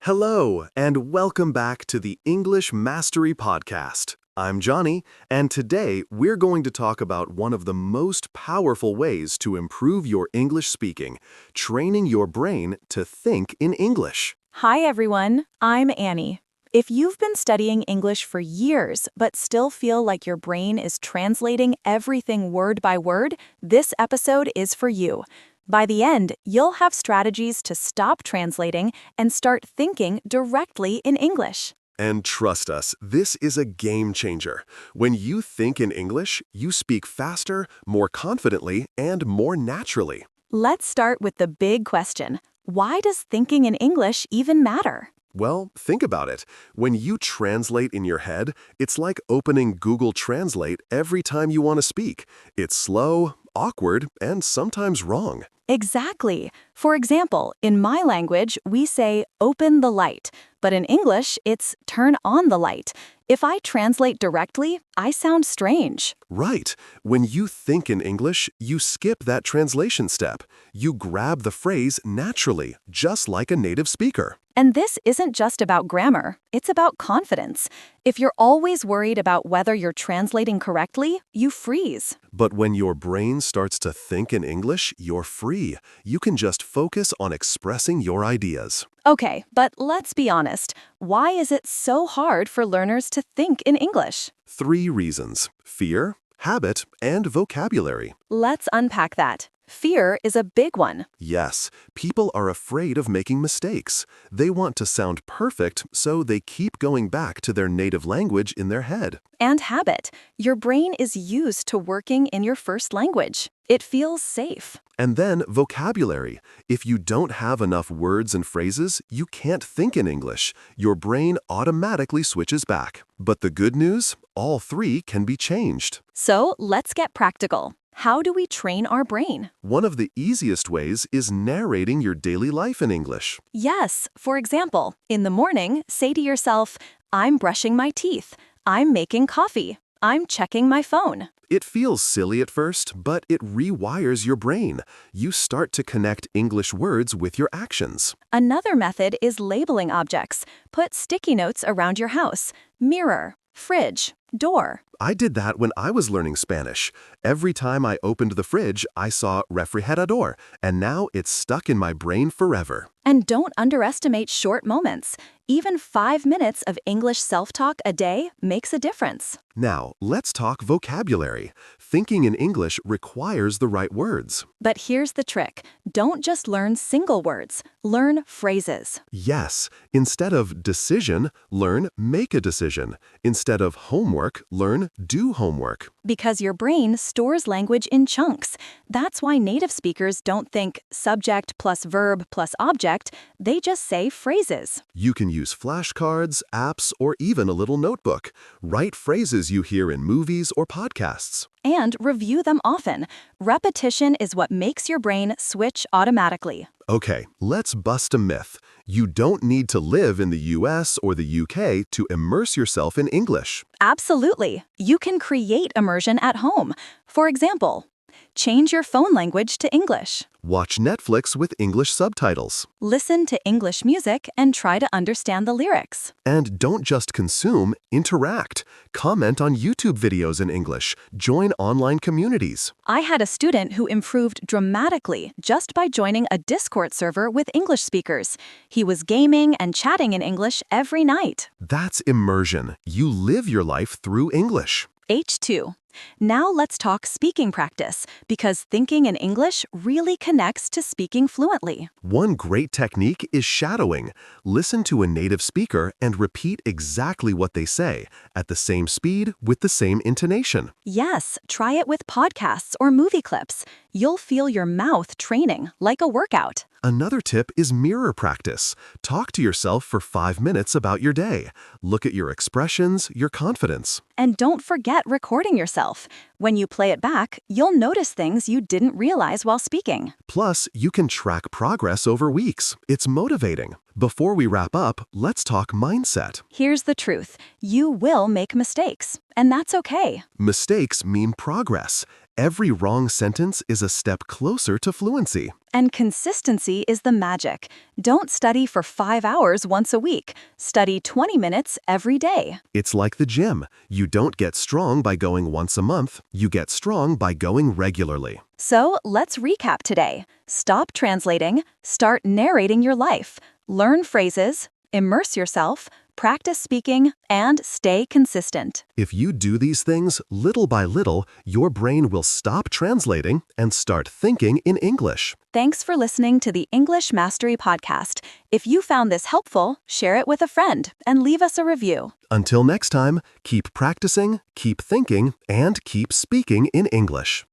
Hello, and welcome back to the English Mastery Podcast. I'm Johnny, and today we're going to talk about one of the most powerful ways to improve your English speaking, training your brain to think in English. Hi everyone, I'm Annie. If you've been studying English for years but still feel like your brain is translating everything word by word, this episode is for you. By the end, you'll have strategies to stop translating and start thinking directly in English. And trust us, this is a game changer. When you think in English, you speak faster, more confidently, and more naturally. Let's start with the big question. Why does thinking in English even matter? Well, think about it. When you translate in your head, it's like opening Google Translate every time you want to speak. It's slow, awkward, and sometimes wrong. Exactly. For example, in my language, we say open the light, but in English, it's turn on the light. If I translate directly, I sound strange. Right. When you think in English, you skip that translation step. You grab the phrase naturally, just like a native speaker. And this isn't just about grammar, it's about confidence. If you're always worried about whether you're translating correctly, you freeze. But when your brain starts to think in English, you're free. You can just focus on expressing your ideas. Okay, but let's be honest. Why is it so hard for learners to think in English? 3 reasons: fear, habit, and vocabulary. Let's unpack that. Fear is a big one. Yes, people are afraid of making mistakes. They want to sound perfect, so they keep going back to their native language in their head. And habit. Your brain is used to working in your first language. It feels safe. And then vocabulary. If you don't have enough words and phrases, you can't think in English. Your brain automatically switches back. But the good news? All 3 can be changed. So let's get practical. How do we train our brain? One of the easiest ways is narrating your daily life in English. Yes, for example, in the morning, say to yourself, I'm brushing my teeth, I'm making coffee, I'm checking my phone. It feels silly at first, but it rewires your brain. You start to connect English words with your actions. Another method is labeling objects. Put sticky notes around your house, mirror, fridge, door. I did that when I was learning Spanish. Every time I opened the fridge, I saw refrigerador, and now it's stuck in my brain forever. And don't underestimate short moments. Even 5 minutes of English self-talk a day makes a difference. Now, let's talk vocabulary. Thinking in English requires the right words. But here's the trick. Don't just learn single words. Learn phrases. Yes, instead of decision, learn make a decision. Instead of homework, learn do homework. Because your brain stores language in chunks. That's why native speakers don't think subject plus verb plus object. They just say phrases. You can use flashcards, apps, or even a little notebook. Write phrases you hear in movies or podcasts. And review them often. Repetition is what makes your brain switch automatically. Okay, let's bust a myth. You don't need to live in the US or the UK to immerse yourself in English. Absolutely. You can create immersion at home. For example, change your phone language to English. Watch Netflix with English subtitles. Listen to English music and try to understand the lyrics. And don't just consume, interact. Comment on YouTube videos in English. Join online communities. I had a student who improved dramatically just by joining a Discord server with English speakers. He was gaming and chatting in English every night. That's immersion. You live your life through English. H2. Now let's talk speaking practice, because thinking in English really connects to speaking fluently. One great technique is shadowing. Listen to a native speaker and repeat exactly what they say, at the same speed with the same intonation. Yes, try it with podcasts or movie clips. You'll feel your mouth training, like a workout. Another tip is mirror practice. Talk to yourself for 5 minutes about your day. Look at your expressions, your confidence. And don't forget recording yourself. When you play it back, you'll notice things you didn't realize while speaking. Plus, you can track progress over weeks. It's motivating. Before we wrap up, let's talk mindset. Here's the truth. You will make mistakes, and that's okay. Mistakes mean progress. Every wrong sentence is a step closer to fluency. And consistency is the magic. Don't study for 5 hours once a week. Study 20 minutes every day. It's like the gym. You don't get strong by going once a month. You get strong by going regularly. So let's recap today. Stop translating, start narrating your life, learn phrases, immerse yourself, practice speaking, and stay consistent. If you do these things little by little, your brain will stop translating and start thinking in English. Thanks for listening to the English Mastery Podcast. If you found this helpful, share it with a friend and leave us a review. Until next time, keep practicing, keep thinking, and keep speaking in English.